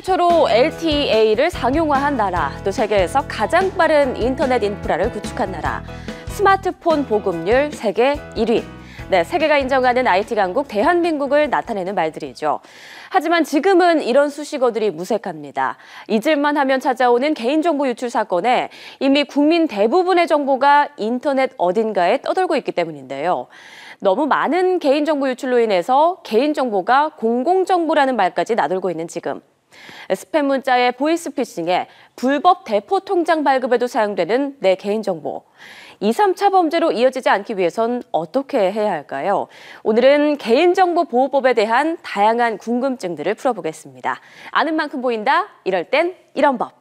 최초로 LTE를 상용화한 나라, 또 세계에서 가장 빠른 인터넷 인프라를 구축한 나라, 스마트폰 보급률 세계 1위. 네, 세계가 인정하는 IT 강국 대한민국을 나타내는 말들이죠. 하지만 지금은 이런 수식어들이 무색합니다. 잊을만 하면 찾아오는 개인정보 유출 사건에 이미 국민 대부분의 정보가 인터넷 어딘가에 떠돌고 있기 때문인데요. 너무 많은 개인정보 유출로 인해서 개인정보가 공공정보라는 말까지 나돌고 있는 지금. 스팸 문자의 보이스피싱에 불법 대포 통장 발급에도 사용되는 내 개인정보. 2, 3차 범죄로 이어지지 않기 위해선 어떻게 해야 할까요? 오늘은 개인정보보호법에 대한 다양한 궁금증들을 풀어보겠습니다. 아는 만큼 보인다, 이럴 땐 이런 법.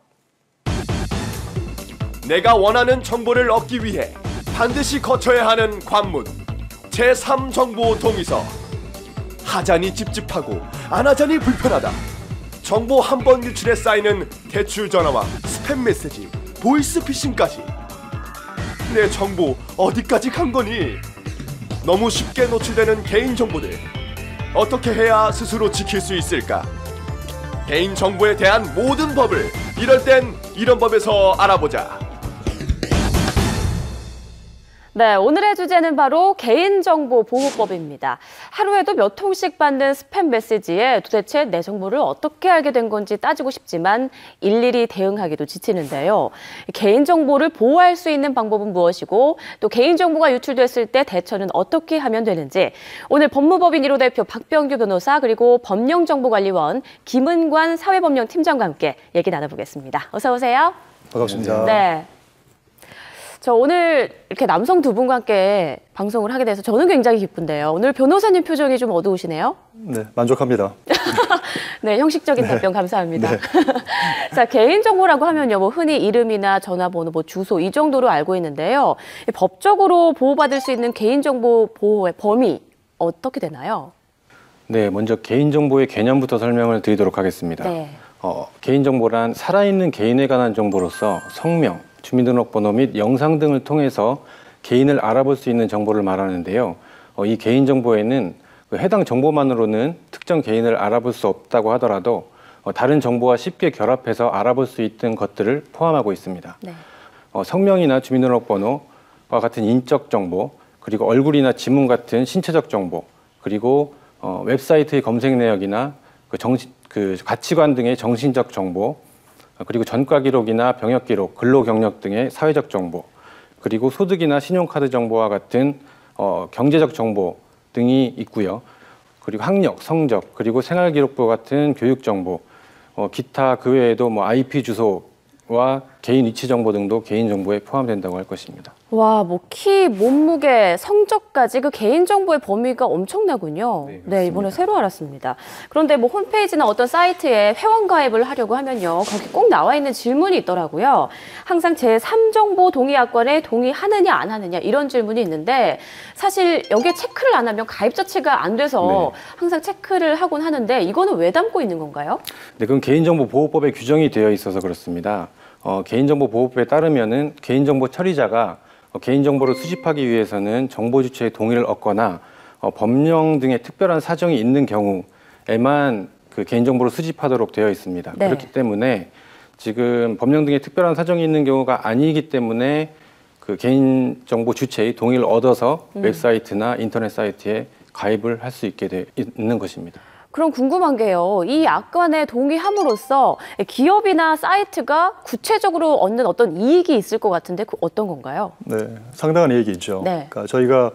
내가 원하는 정보를 얻기 위해 반드시 거쳐야 하는 관문. 제3정보 동의서. 하자니 찝찝하고 안 하자니 불편하다. 정보 한 번 유출에 쌓이는 대출 전화와 스팸 메시지, 보이스피싱까지. 내 정보 어디까지 간 거니? 너무 쉽게 노출되는 개인정보들. 어떻게 해야 스스로 지킬 수 있을까? 개인정보에 대한 모든 법을 이럴 땐 이런 법에서 알아보자. 네, 오늘의 주제는 바로 개인정보보호법입니다. 하루에도 몇 통씩 받는 스팸 메시지에 도대체 내 정보를 어떻게 알게 된 건지 따지고 싶지만 일일이 대응하기도 지치는데요. 개인정보를 보호할 수 있는 방법은 무엇이고 또 개인정보가 유출됐을 때 대처는 어떻게 하면 되는지 오늘 법무법인 1호 대표 박병규 변호사 그리고 법령정보관리원 김은관 사회법령팀장과 함께 얘기 나눠보겠습니다. 어서 오세요. 반갑습니다. 네. 저 오늘 이렇게 남성 두 분과 함께 방송을 하게 돼서 저는 굉장히 기쁜데요. 오늘 변호사님 표정이 좀 어두우시네요. 네, 만족합니다. 네, 형식적인 답변 감사합니다. 네. 자, 개인정보라고 하면요, 뭐 흔히 이름이나 전화번호, 뭐 주소 이 정도로 알고 있는데요. 법적으로 보호받을 수 있는 개인정보 보호의 범위 어떻게 되나요? 네, 먼저 개인정보의 개념부터 설명을 드리도록 하겠습니다. 네. 개인정보란 살아있는 개인에 관한 정보로서 성명, 주민등록번호 및 영상 등을 통해서 개인을 알아볼 수 있는 정보를 말하는데요. 이 개인정보에는 해당 정보만으로는 특정 개인을 알아볼 수 없다고 하더라도 다른 정보와 쉽게 결합해서 알아볼 수 있는 것들을 포함하고 있습니다. 네. 성명이나 주민등록번호와 같은 인적 정보, 그리고 얼굴이나 지문 같은 신체적 정보, 그리고 웹사이트의 검색 내역이나 그 가치관 등의 정신적 정보, 그리고 전과 기록이나 병역 기록, 근로 경력 등의 사회적 정보, 그리고 소득이나 신용카드 정보와 같은 경제적 정보 등이 있고요. 그리고 학력, 성적, 그리고 생활기록부 같은 교육 정보, 기타 그 외에도 뭐 IP 주소와 개인 위치 정보 등도 개인 정보에 포함된다고 할 것입니다. 와, 뭐 키, 몸무게, 성적까지 그 개인정보의 범위가 엄청나군요. 네, 이번에 새로 알았습니다. 그런데 뭐 홈페이지나 어떤 사이트에 회원 가입을 하려고 하면요, 거기 꼭 나와 있는 질문이 있더라고요. 항상 제3정보 동의약관에 동의하느냐 안 하느냐 이런 질문이 있는데 사실 여기에 체크를 안 하면 가입 자체가 안 돼서 항상 체크를 하곤 하는데 이거는 왜 담고 있는 건가요? 네, 그건 개인정보보호법에 규정이 되어 있어서 그렇습니다. 개인정보보호법에 따르면은 개인정보 처리자가 개인정보를 수집하기 위해서는 정보 주체의 동의를 얻거나 법령 등의 특별한 사정이 있는 경우에만 그 개인정보를 수집하도록 되어 있습니다. 네. 그렇기 때문에 지금 법령 등의 특별한 사정이 있는 경우가 아니기 때문에 그 개인정보 주체의 동의를 얻어서 웹사이트나 인터넷 사이트에 가입을 할 수 있게 있는 것입니다. 그럼 궁금한 게요. 이 약관에 동의함으로써 기업이나 사이트가 구체적으로 얻는 어떤 이익이 있을 것 같은데 그 어떤 건가요? 네, 상당한 이익이 있죠. 네. 그러니까 저희가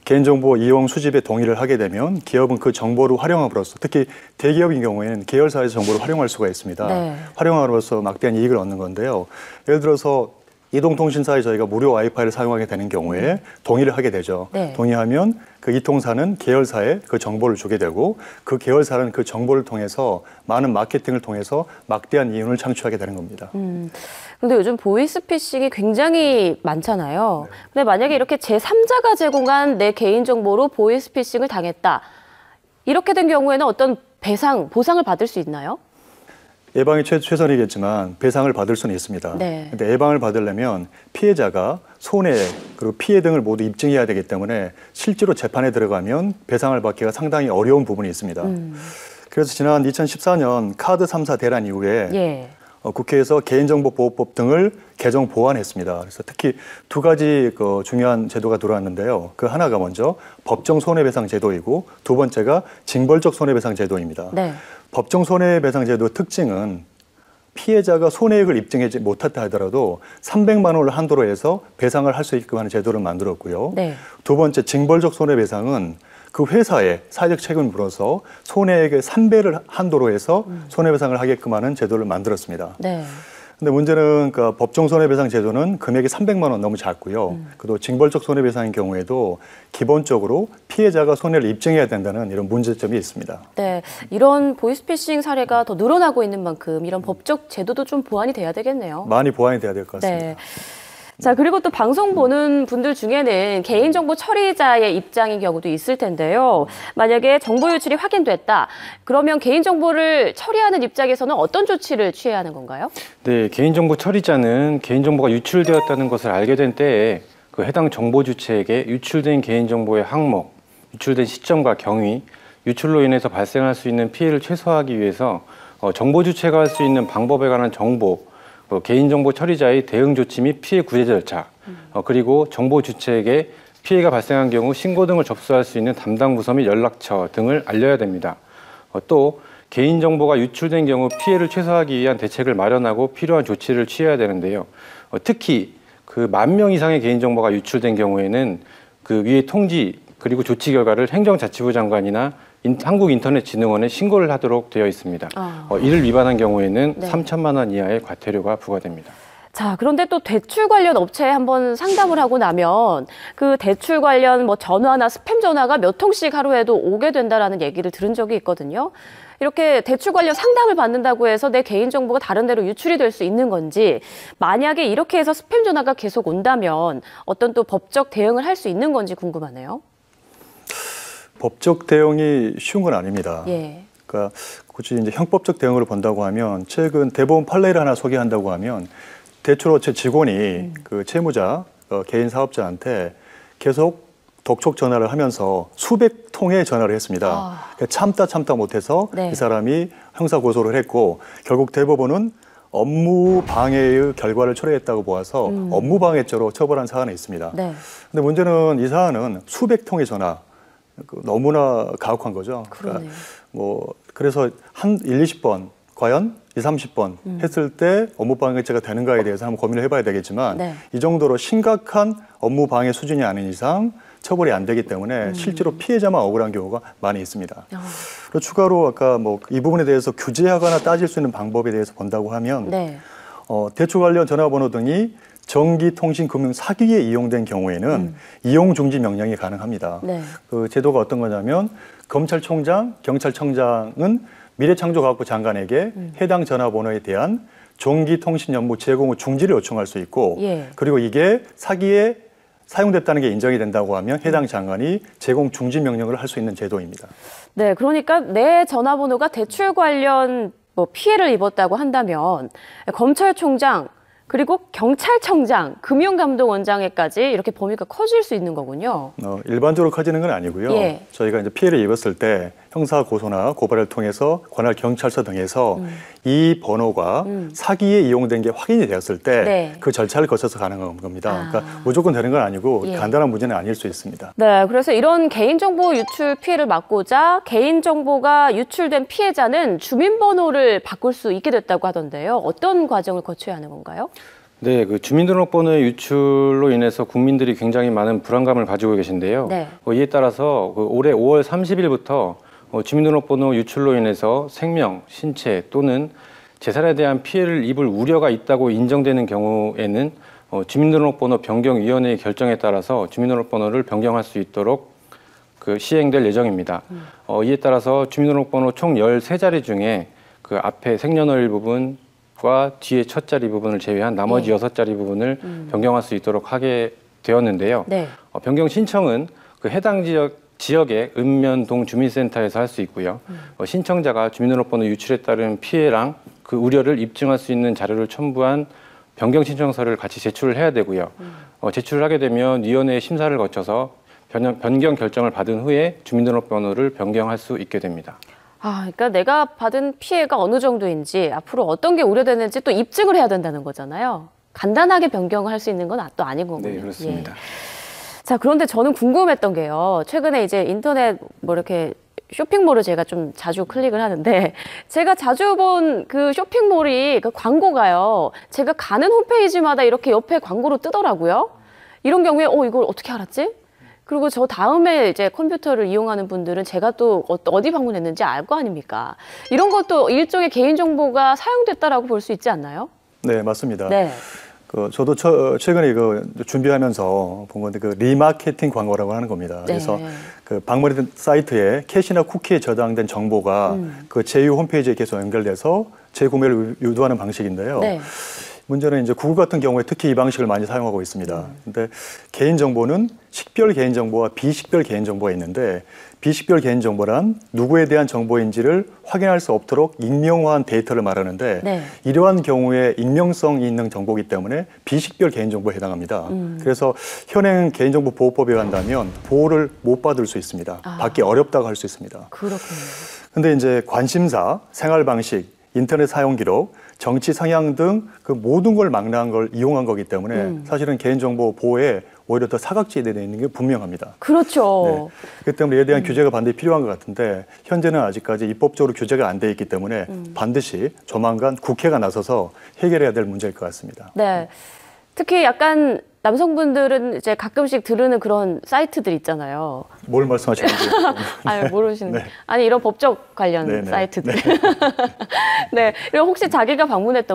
개인정보 이용 수집에 동의를 하게 되면 기업은 그 정보를 활용함으로써 특히 대기업인 경우에는 계열사에서 정보를 활용할 수가 있습니다. 네. 활용함으로써 막대한 이익을 얻는 건데요. 예를 들어서 이동통신사에 저희가 무료 와이파이를 사용하게 되는 경우에 동의를 하게 되죠. 네. 동의하면 그 이통사는 계열사에 그 정보를 주게 되고 그 계열사는 그 정보를 통해서 많은 마케팅을 통해서 막대한 이윤을 창출하게 되는 겁니다. 근데 요즘 보이스피싱이 굉장히 많잖아요. 네. 근데 만약에 이렇게 제3자가 제공한 내 개인정보로 보이스피싱을 당했다. 이렇게 된 경우에는 어떤 보상을 받을 수 있나요? 예방이 최선이겠지만 배상을 받을 수는 있습니다. 네. 근데 예방을 받으려면 피해자가 손해 그리고 피해 등을 모두 입증해야 되기 때문에 실제로 재판에 들어가면 배상을 받기가 상당히 어려운 부분이 있습니다. 그래서 지난 2014년 카드 3사 대란 이후에 예. 국회에서 개인정보보호법 등을 개정 보완했습니다. 그래서 특히 두 가지 중요한 제도가 들어왔는데요. 그 하나가 먼저 법정 손해배상 제도이고 두 번째가 징벌적 손해배상 제도입니다. 네. 법정 손해배상 제도 특징은 피해자가 손해액을 입증하지 못했다 하더라도 300만 원을 한도로 해서 배상을 할 수 있게끔 하는 제도를 만들었고요. 네. 두 번째 징벌적 손해배상은 그 회사에 사회적 책임을 물어서 손해액의 3배를 한도로 해서 손해배상을 하게끔 하는 제도를 만들었습니다. 네. 근데 문제는 그러니까 법정 손해배상 제도는 금액이 300만 원 너무 작고요. 그리고 징벌적 손해배상인 경우에도 기본적으로 피해자가 손해를 입증해야 된다는 이런 문제점이 있습니다. 네, 이런 보이스피싱 사례가 더 늘어나고 있는 만큼 이런 법적 제도도 좀 보완이 돼야 되겠네요. 많이 보완이 돼야 될 것 같습니다. 네. 자, 그리고 또 방송 보는 분들 중에는 개인정보 처리자의 입장인 경우도 있을 텐데요. 만약에 정보 유출이 확인됐다, 그러면 개인정보를 처리하는 입장에서는 어떤 조치를 취해야 하는 건가요? 네, 개인정보 처리자는 개인정보가 유출되었다는 것을 알게 된 때에 그 해당 정보 주체에게 유출된 개인정보의 항목, 유출된 시점과 경위, 유출로 인해서 발생할 수 있는 피해를 최소화하기 위해서 정보 주체가 할 수 있는 방법에 관한 정보, 개인정보 처리자의 대응 조치 및 피해 구제 절차, 그리고 정보 주체에게 피해가 발생한 경우 신고 등을 접수할 수 있는 담당 부서 및 연락처 등을 알려야 됩니다. 또 개인정보가 유출된 경우 피해를 최소화하기 위한 대책을 마련하고 필요한 조치를 취해야 되는데요. 특히 그 10,000명 이상의 개인정보가 유출된 경우에는 그 위의 통지 그리고 조치 결과를 행정자치부 장관이나 한국인터넷진흥원에 신고를 하도록 되어 있습니다. 이를 위반한 경우에는 네. 3천만 원 이하의 과태료가 부과됩니다. 자, 그런데 또 대출 관련 업체에 한번 상담을 하고 나면 그 대출 관련 뭐 전화나 스팸 전화가 몇 통씩 하루에도 오게 된다라는 얘기를 들은 적이 있거든요. 이렇게 대출 관련 상담을 받는다고 해서 내 개인정보가 다른 데로 유출이 될 수 있는 건지, 만약에 이렇게 해서 스팸 전화가 계속 온다면 어떤 또 법적 대응을 할 수 있는 건지 궁금하네요. 법적 대응이 쉬운 건 아닙니다. 예. 그러니까 굳이 이제 형법적 대응으로 본다고 하면 최근 대법원 판례를 하나 소개한다고 하면 대출업체 직원이 그 채무자, 개인 사업자한테 계속 독촉 전화를 하면서 수백 통의 전화를 했습니다. 그러니까 참다 못해서 네. 이 사람이 형사 고소를 했고 결국 대법원은 업무 방해의 결과를 초래했다고 보아서 업무 방해죄로 처벌한 사안이 있습니다. 네. 근데 문제는 이 사안은 수백 통의 전화, 너무나 가혹한 거죠. 그러네요. 그러니까 그래서 한 20번, 과연 30번 했을 때 업무 방해죄가 되는가에 대해서 한번 고민을 해봐야 되겠지만 네. 이 정도로 심각한 업무 방해 수준이 아닌 이상 처벌이 안 되기 때문에 실제로 피해자만 억울한 경우가 많이 있습니다. 그리고 추가로 아까 뭐 이 부분에 대해서 규제하거나 따질 수 있는 방법에 대해서 본다고 하면 네. 대출 관련 전화번호 등이 전기통신금융 사기에 이용된 경우에는 이용 중지 명령이 가능합니다. 네. 그 제도가 어떤 거냐면 검찰총장, 경찰청장은 미래창조과학부 장관에게 해당 전화번호에 대한 전기통신 업무 제공 후 중지를 요청할 수 있고 예. 그리고 이게 사기에 사용됐다는 게 인정이 된다고 하면 해당 장관이 제공 중지 명령을 할 수 있는 제도입니다. 네, 그러니까 내 전화번호가 대출 관련 뭐 피해를 입었다고 한다면 검찰총장 그리고 경찰청장, 금융감독원장에까지 이렇게 범위가 커질 수 있는 거군요. 일반적으로 커지는 건 아니고요. 예. 저희가 이제 피해를 입었을 때 형사 고소나 고발을 통해서 관할 경찰서 등에서 이 번호가 사기에 이용된 게 확인이 되었을 때 그 네. 절차를 거쳐서 가능한 겁니다. 그러니까 무조건 되는 건 아니고 예. 간단한 문제는 아닐 수 있습니다. 네, 그래서 이런 개인정보 유출 피해를 막고자 개인정보가 유출된 피해자는 주민번호를 바꿀 수 있게 됐다고 하던데요. 어떤 과정을 거쳐야 하는 건가요? 네, 그 주민등록번호의 유출로 인해서 국민들이 굉장히 많은 불안감을 가지고 계신데요. 네. 이에 따라서 올해 5월 30일부터 주민등록번호 유출로 인해서 생명, 신체 또는 재산에 대한 피해를 입을 우려가 있다고 인정되는 경우에는 주민등록번호 변경위원회의 결정에 따라서 주민등록번호를 변경할 수 있도록 그 시행될 예정입니다. 이에 따라서 주민등록번호 총 13자리 중에 그 앞에 생년월일 부분과 뒤에 첫 자리 부분을 제외한 나머지 6자리 부분을 변경할 수 있도록 하게 되었는데요. 네. 변경 신청은 그 해당 지역의 읍면동 주민센터에서 할 수 있고요. 신청자가 주민등록번호 유출에 따른 피해랑 그 우려를 입증할 수 있는 자료를 첨부한 변경 신청서를 같이 제출을 해야 되고요. 제출을 하게 되면 위원회의 심사를 거쳐서 변경 결정을 받은 후에 주민등록번호를 변경할 수 있게 됩니다. 그러니까 내가 받은 피해가 어느 정도인지 앞으로 어떤 게 우려되는지 또 입증을 해야 된다는 거잖아요. 간단하게 변경을 할 수 있는 건 또 아닌 거군요. 네, 그렇습니다. 예. 자, 그런데 저는 궁금했던 게요. 최근에 이제 인터넷 이렇게 쇼핑몰을 제가 좀 자주 클릭을 하는데 제가 자주 본 그 쇼핑몰이 그 광고가요. 제가 가는 홈페이지마다 이렇게 옆에 광고로 뜨더라고요. 이런 경우에 이걸 어떻게 알았지? 그리고 저 다음에 이제 컴퓨터를 이용하는 분들은 제가 또 어디 방문했는지 알 거 아닙니까? 이런 것도 일종의 개인정보가 사용됐다라고 볼 수 있지 않나요? 네, 맞습니다. 네. 저도 최근에 이거 준비하면서 본 건데 리마케팅 광고라고 하는 겁니다. 네. 그래서 방문했던 사이트에 캐시나 쿠키에 저장된 정보가 제휴 홈페이지에 계속 연결돼서 재구매를 유도하는 방식인데요. 네. 문제는 이제 구글 같은 경우에 특히 이 방식을 많이 사용하고 있습니다. 근데 개인정보는 식별 개인정보와 비식별 개인정보가 있는데 비식별 개인정보란 누구에 대한 정보인지를 확인할 수 없도록 익명화한 데이터를 말하는데 네. 이러한 경우에 익명성이 있는 정보이기 때문에 비식별 개인정보에 해당합니다. 그래서 현행 개인정보보호법에 의한다면 보호를 못 받을 수 있습니다. 받기 어렵다고 할 수 있습니다. 그렇군요. 근데 이제 관심사, 생활 방식, 인터넷 사용 기록, 정치 성향 등 그 모든 걸 망라한 걸 이용한 거기 때문에 사실은 개인정보 보호에 오히려 더 사각지대에 있는 게 분명합니다. 그렇죠. 네. 그렇기 때문에 이에 대한 규제가 반드시 필요한 것 같은데 현재는 아직까지 입법적으로 규제가 안 돼 있기 때문에 반드시 조만간 국회가 나서서 해결해야 될 문제일 것 같습니다. 네. 특히 약간 남성분들은 이제 가끔씩 들으는 그런 사이트들 있잖아요. 뭘 말씀하시는지. 모르시는. 네. 아니, 이런 법적 관련 네네. 사이트들. 네. 그리고 혹시 자기가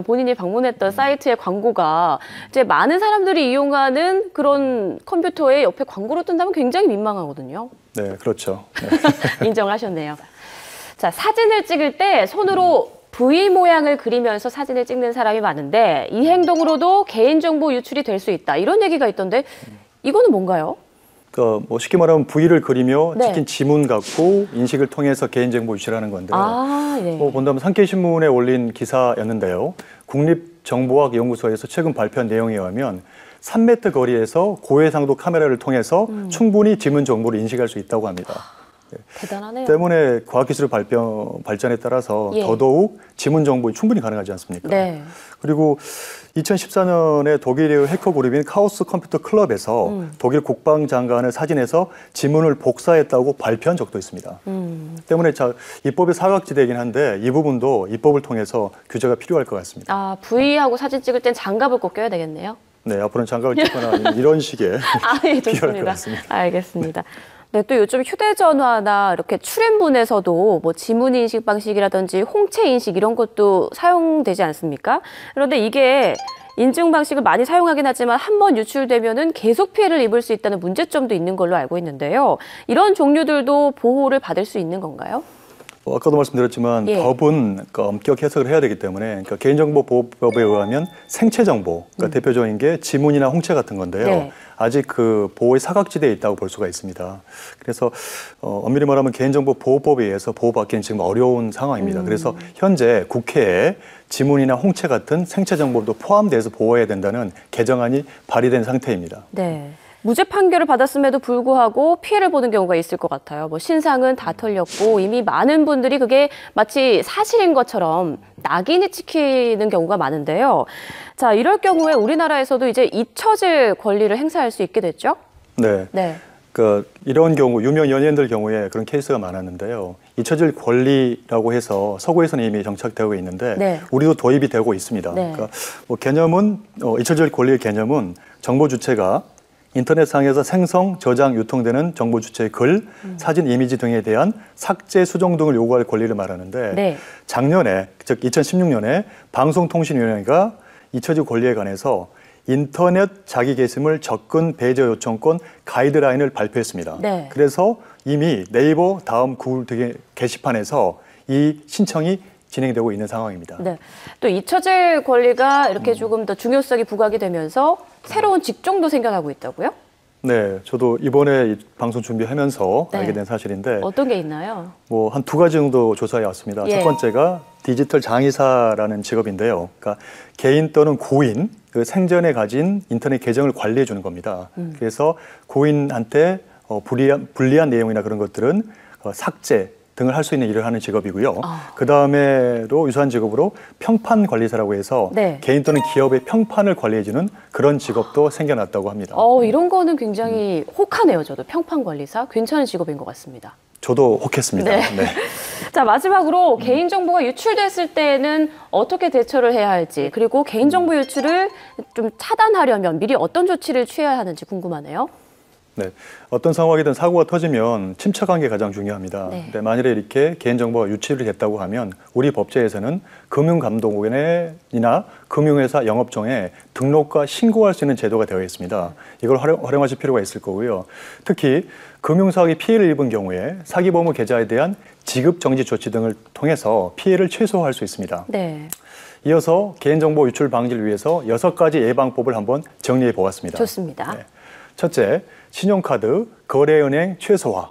본인이 방문했던 사이트의 광고가 이제 많은 사람들이 이용하는 그런 컴퓨터에 옆에 광고로 뜬다면 굉장히 민망하거든요. 네, 그렇죠. 네. 인정하셨네요. 자, 사진을 찍을 때 손으로 V 모양을 그리면서 사진을 찍는 사람이 많은데 이 행동으로도 개인정보 유출이 될 수 있다. 이런 얘기가 있던데 이거는 뭔가요? 쉽게 말하면 V를 그리며 네. 찍힌 지문 갖고 인식을 통해서 개인정보 유출하는 건데요. 네. 본다면 산케이신문에 올린 기사였는데요. 국립정보학연구소에서 최근 발표한 내용에 의하면 3m 거리에서 고해상도 카메라를 통해서 충분히 지문 정보를 인식할 수 있다고 합니다. 대단하네요. 때문에 과학기술 발전에 따라서 예. 더더욱 지문 정보가 충분히 가능하지 않습니까? 네. 그리고 2014년에 독일의 해커 그룹인 카오스 컴퓨터 클럽에서 독일 국방장관의 사진에서 지문을 복사했다고 발표한 적도 있습니다. 때문에 입법의 사각지대이긴 한데 이 부분도 입법을 통해서 규제가 필요할 것 같습니다. V하고 사진 찍을 땐 장갑을 꼭 껴야 되겠네요. 네, 앞으로는 장갑을 끼거나 이런 식의 예, 필요할 것 좋습니다. 같습니다. 알겠습니다. 네, 또 요즘 휴대전화나 이렇게 출연문에서도 지문 인식 방식이라든지 홍채 인식 이런 것도 사용되지 않습니까? 그런데 이게 인증 방식을 많이 사용하긴 하지만 한번 유출되면은 계속 피해를 입을 수 있다는 문제점도 있는 걸로 알고 있는데요. 이런 종류들도 보호를 받을 수 있는 건가요? 아까도 말씀드렸지만 예. 법은 엄격 해석을 해야 되기 때문에 개인정보보호법에 의하면 생체정보, 대표적인 게 지문이나 홍채 같은 건데요. 네. 아직 그 보호의 사각지대에 있다고 볼 수가 있습니다. 그래서 엄밀히 말하면 개인정보보호법에 의해서 보호받기는 지금 어려운 상황입니다. 그래서 현재 국회에 지문이나 홍채 같은 생체정보도 포함돼서 보호해야 된다는 개정안이 발의된 상태입니다. 네. 무죄 판결을 받았음에도 불구하고 피해를 보는 경우가 있을 것 같아요. 신상은 다 털렸고 이미 많은 분들이 그게 마치 사실인 것처럼 낙인이 찍히는 경우가 많은데요. 자, 이럴 경우에 우리나라에서도 이제 잊혀질 권리를 행사할 수 있게 됐죠? 네. 네. 이런 경우, 유명 연예인들 경우에 그런 케이스가 많았는데요. 잊혀질 권리라고 해서 서구에서는 이미 정착되고 있는데 네. 우리도 도입이 되고 있습니다. 네. 개념은 잊혀질 권리의 개념은 정보 주체가 인터넷상에서 생성, 저장, 유통되는 정보 주체의 글, 사진, 이미지 등에 대한 삭제, 수정 등을 요구할 권리를 말하는데 네. 작년에, 즉 2016년에 방송통신위원회가 잊혀질 권리에 관해서 인터넷 자기 계심을 접근 배제 요청권 가이드라인을 발표했습니다. 네. 그래서 이미 네이버, 다음 구글 등의 게시판에서 이 신청이 진행되고 있는 상황입니다. 네. 또 잊혀질 권리가 이렇게 조금 더 중요성이 부각이 되면서 새로운 직종도 생겨나고 있다고요? 네, 저도 이번에 이 방송 준비하면서 네. 알게 된 사실인데 어떤 게 있나요? 한 2가지 정도 조사해 왔습니다. 예. 첫 번째가 디지털 장의사라는 직업인데요. 그러니까 개인 또는 고인, 그 생전에 가진 인터넷 계정을 관리해 주는 겁니다. 그래서 고인한테 불리한 내용이나 그런 것들은 삭제, 등을 할 수 있는 일을 하는 직업이고요. 그 다음에로 유사한 직업으로 평판 관리사라고 해서 네. 개인 또는 기업의 평판을 관리해주는 그런 직업도 생겨났다고 합니다. 이런 거는 굉장히 혹하네요. 저도 평판 관리사 괜찮은 직업인 것 같습니다. 저도 혹했습니다. 네. 네. 자, 마지막으로 개인정보가 유출됐을 때는 어떻게 대처를 해야 할지, 그리고 개인정보 유출을 좀 차단하려면 미리 어떤 조치를 취해야 하는지 궁금하네요. 네, 어떤 상황이든 사고가 터지면 침착한 게 가장 중요합니다. 네. 근데 만일에 이렇게 개인정보가 유출이 됐다고 하면 우리 법제에서는 금융감독원이나 금융회사 영업정에 등록과 신고할 수 있는 제도가 되어 있습니다. 이걸 활용하실 필요가 있을 거고요. 특히 금융사업이 피해를 입은 경우에 사기범의 계좌에 대한 지급정지 조치 등을 통해서 피해를 최소화할 수 있습니다. 네. 이어서 개인정보 유출 방지를 위해서 6가지 예방법을 한번 정리해 보았습니다. 좋습니다. 네. 첫째, 신용카드, 거래은행 최소화.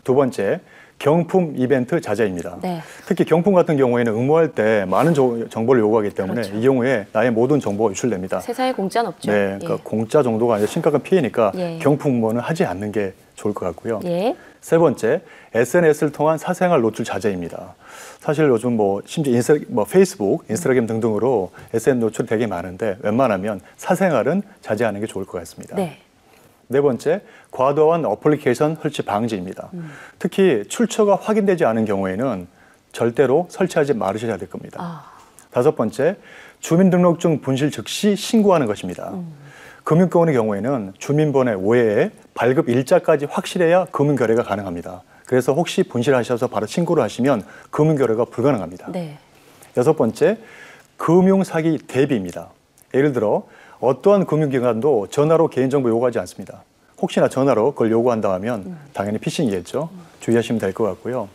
두 번째, 경품 이벤트 자제입니다. 네. 특히 경품 같은 경우에는 응모할 때 많은 정보를 요구하기 때문에 그렇죠. 이 경우에 나의 모든 정보가 유출됩니다. 세상에 공짜는 없죠. 네, 그러니까 예. 공짜 정도가 아니라 심각한 피해니까 예. 경품 응모는 하지 않는 게 좋을 것 같고요. 예. 세 번째, SNS를 통한 사생활 노출 자제입니다. 사실 요즘 심지어 페이스북, 인스타그램 등등으로 SNS 노출이 되게 많은데 웬만하면 사생활은 자제하는 게 좋을 것 같습니다. 네. 네 번째, 과도한 어플리케이션 설치 방지입니다. 특히 출처가 확인되지 않은 경우에는 절대로 설치하지 말으셔야 될 겁니다. 다섯 번째, 주민등록증 분실 즉시 신고하는 것입니다. 금융권의 경우에는 주민번호 외에 발급 일자까지 확실해야 금융거래가 가능합니다. 그래서 혹시 분실하셔서 바로 신고를 하시면 금융거래가 불가능합니다. 네. 여섯 번째, 금융사기 대비입니다. 예를 들어 어떠한 금융기관도 전화로 개인정보 요구하지 않습니다. 혹시나 전화로 그걸 요구한다 하면 당연히 피싱이겠죠. 주의하시면 될 것 같고요.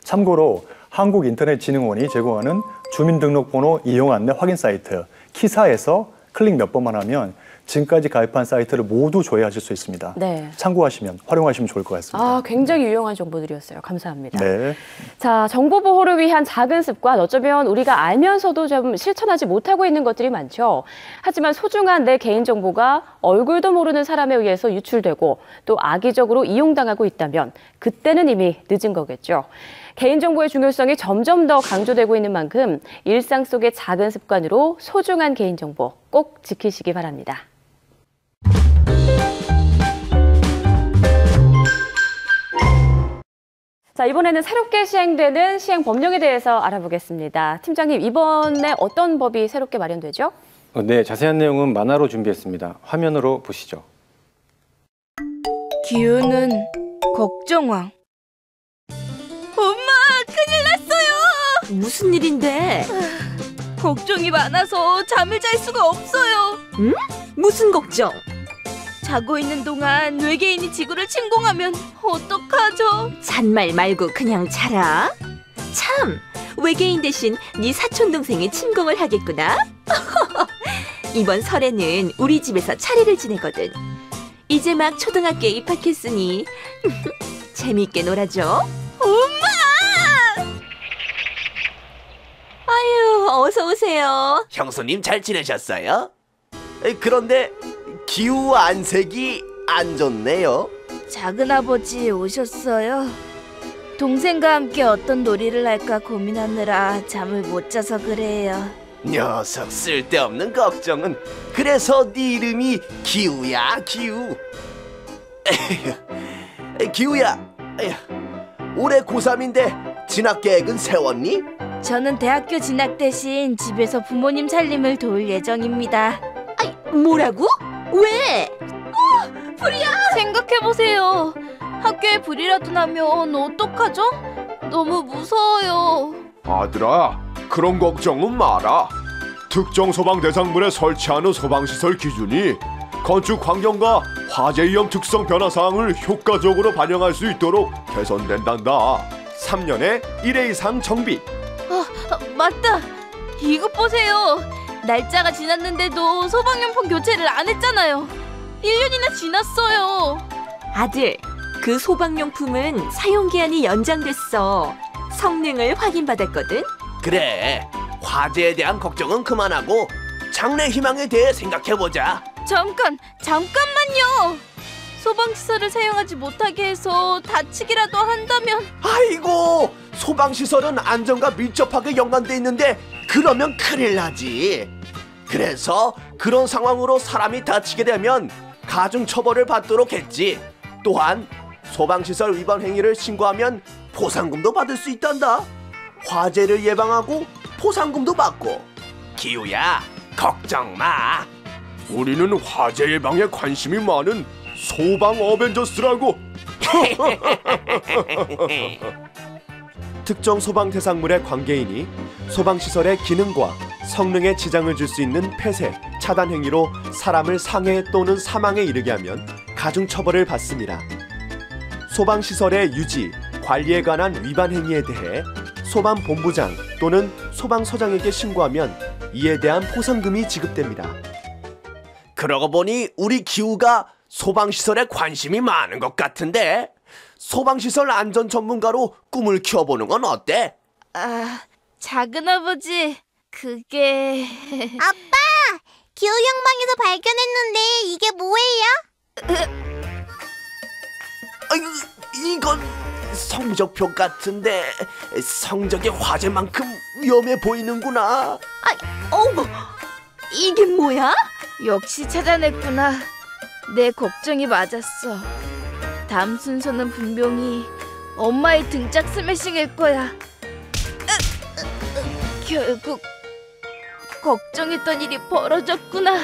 참고로 한국인터넷진흥원이 제공하는 주민등록번호 이용 안내 확인 사이트 키사에서 클릭 몇 번만 하면 지금까지 가입한 사이트를 모두 조회하실 수 있습니다. 네. 참고하시면, 활용하시면 좋을 것 같습니다. 굉장히 유용한 정보들이었어요. 감사합니다. 네. 자, 정보 보호를 위한 작은 습관, 어쩌면 우리가 알면서도 좀 실천하지 못하고 있는 것들이 많죠. 하지만 소중한 내 개인정보가 얼굴도 모르는 사람에 의해서 유출되고 또 악의적으로 이용당하고 있다면 그때는 이미 늦은 거겠죠. 개인정보의 중요성이 점점 더 강조되고 있는 만큼 일상 속의 작은 습관으로 소중한 개인정보 꼭 지키시기 바랍니다. 자, 이번에는 새롭게 시행되는 시행 법령에 대해서 알아보겠습니다. 팀장님, 이번에 어떤 법이 새롭게 마련되죠? 네, 자세한 내용은 만화로 준비했습니다. 화면으로 보시죠. 기우는 걱정왕. 엄마, 큰일 났어요. 무슨 일인데? 걱정이 많아서 잠을 잘 수가 없어요. 응? 무슨 걱정? 자고 있는 동안 외계인이 지구를 침공하면 어떡하죠? 잔말 말고 그냥 자라. 참, 외계인 대신 네 사촌동생이 침공을 하겠구나. 이번 설에는 우리 집에서 차례를 지내거든. 이제 막 초등학교에 입학했으니 재미있게 놀아줘. 엄마! 아유, 어서 오세요. 형수님 잘 지내셨어요? 그런데 기후 안색이 안 좋네요. 작은아버지 오셨어요? 동생과 함께 어떤 놀이를 할까 고민하느라 잠을 못 자서 그래요. 녀석 쓸데없는 걱정은. 그래서 네 이름이 기우야, 기우. 기우야, 올해 고3인데 진학 계획은 세웠니? 저는 대학교 진학 대신 집에서 부모님 살림을 도울 예정입니다. 아이, 뭐라고? 왜? 생각해보세요. 학교에 불이라도 나면 어떡하죠? 너무 무서워요. 아들아, 그런 걱정은 마라. 특정 소방 대상물에 설치하는 소방시설 기준이 건축 환경과 화재 위험 특성 변화 사항을 효과적으로 반영할 수 있도록 개선된단다. 3년에 1회 이상 정비. 맞다. 이것 보세요. 날짜가 지났는데도 소방용품 교체를 안 했잖아요. 1년이나 지났어요. 아들, 그 소방용품은 사용기한이 연장됐어. 성능을 확인받았거든. 그래, 화재에 대한 걱정은 그만하고 장래 희망에 대해 생각해보자. 잠깐만요. 소방시설을 사용하지 못하게 해서 다치기라도 한다면. 아이고, 소방시설은 안전과 밀접하게 연관돼 있는데 그러면 큰일 나지. 그래서 그런 상황으로 사람이 다치게 되면 가중처벌을 받도록 했지. 또한 소방시설 위반 행위를 신고하면 포상금도 받을 수 있단다. 화재를 예방하고 포상금도 받고. 기우야, 걱정 마. 우리는 화재 예방에 관심이 많은 소방 어벤져스라고. 특정 소방 대상물의 관계인이 소방시설의 기능과 성능에 지장을 줄 수 있는 폐쇄, 차단 행위로 사람을 상해 또는 사망에 이르게 하면 가중처벌을 받습니다. 소방시설의 유지, 관리에 관한 위반 행위에 대해 소방본부장 또는 소방서장에게 신고하면 이에 대한 포상금이 지급됩니다. 그러고 보니 우리 기우가 소방시설에 관심이 많은 것 같은데 소방시설 안전 전문가로 꿈을 키워보는 건 어때? 아, 작은아버지, 그게... 아빠! 기호 형방에서 발견했는데 이게 뭐예요? 이건 성적표 같은데 성적이 화재만큼 위험해 보이는구나. 어머, 이게 뭐야? 역시 찾아냈구나. 내 걱정이 맞았어. 다음 순서는 분명히 엄마의 등짝 스매싱일 거야. 결국 걱정했던 일이 벌어졌구나.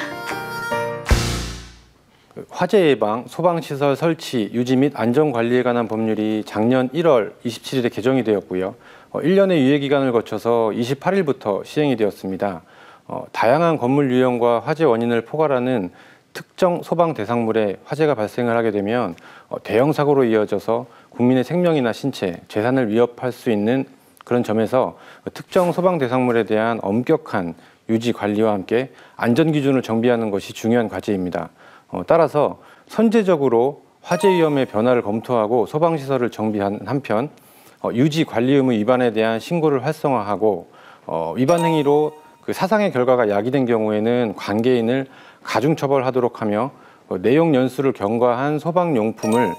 화재 예방, 소방시설 설치, 유지 및 안전관리에 관한 법률이 작년 1월 27일에 개정이 되었고요. 1년의 유예기간을 거쳐서 28일부터 시행이 되었습니다. 다양한 건물 유형과 화재 원인을 포괄하는 특정 소방 대상물에 화재가 발생을 하게 되면 대형 사고로 이어져서 국민의 생명이나 신체, 재산을 위협할 수 있는 그런 점에서 특정 소방 대상물에 대한 엄격한 유지 관리와 함께 안전 기준을 정비하는 것이 중요한 과제입니다. 따라서 선제적으로 화재 위험의 변화를 검토하고 소방시설을 정비한 한편 유지 관리 의무 위반에 대한 신고를 활성화하고 위반 행위로 그 사상의 결과가 야기된 경우에는 관계인을 가중처벌하도록 하며 내용 연수를 경과한 소방용품을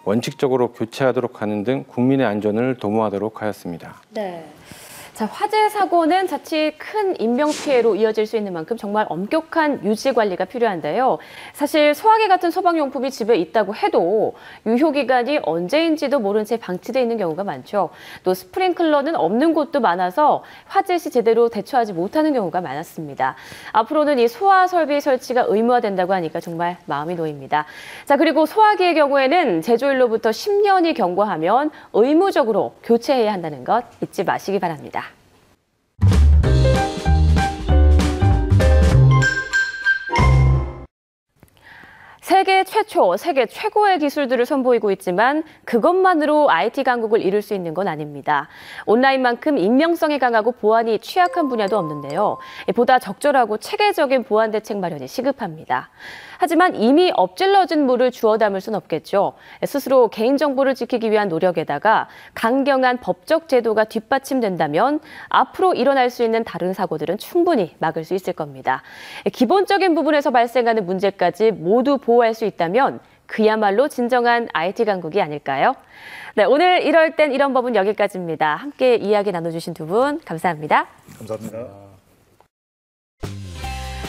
원칙적으로 교체하도록 하는 등 국민의 안전을 도모하도록 하였습니다. 네. 자, 화재 사고는 자칫 큰 인명 피해로 이어질 수 있는 만큼 정말 엄격한 유지 관리가 필요한데요. 사실 소화기 같은 소방용품이 집에 있다고 해도 유효 기간이 언제인지도 모른 채 방치돼 있는 경우가 많죠. 또 스프링클러는 없는 곳도 많아서 화재 시 제대로 대처하지 못하는 경우가 많았습니다. 앞으로는 이 소화 설비 설치가 의무화된다고 하니까 정말 마음이 놓입니다. 자, 그리고 소화기의 경우에는 제조일로부터 10년이 경과하면 의무적으로 교체해야 한다는 것 잊지 마시기 바랍니다. 세계 최초, 세계 최고의 기술들을 선보이고 있지만 그것만으로 IT 강국을 이룰 수 있는 건 아닙니다. 온라인만큼 익명성이 강하고 보안이 취약한 분야도 없는데요. 보다 적절하고 체계적인 보안 대책 마련이 시급합니다. 하지만 이미 엎질러진 물을 주워 담을 순 없겠죠. 스스로 개인정보를 지키기 위한 노력에다가 강경한 법적 제도가 뒷받침된다면 앞으로 일어날 수 있는 다른 사고들은 충분히 막을 수 있을 겁니다. 기본적인 부분에서 발생하는 문제까지 모두 보호할 수 있다면 그야말로 진정한 IT 강국이 아닐까요? 네, 오늘 이럴 땐 이런 법은 여기까지입니다. 함께 이야기 나눠주신 두 분 감사합니다. 감사합니다.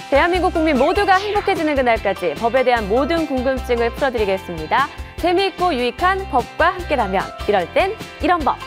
대한민국 국민 모두가 행복해지는 그날까지 법에 대한 모든 궁금증을 풀어드리겠습니다. 재미있고 유익한 법과 함께라면 이럴 땐 이런 법.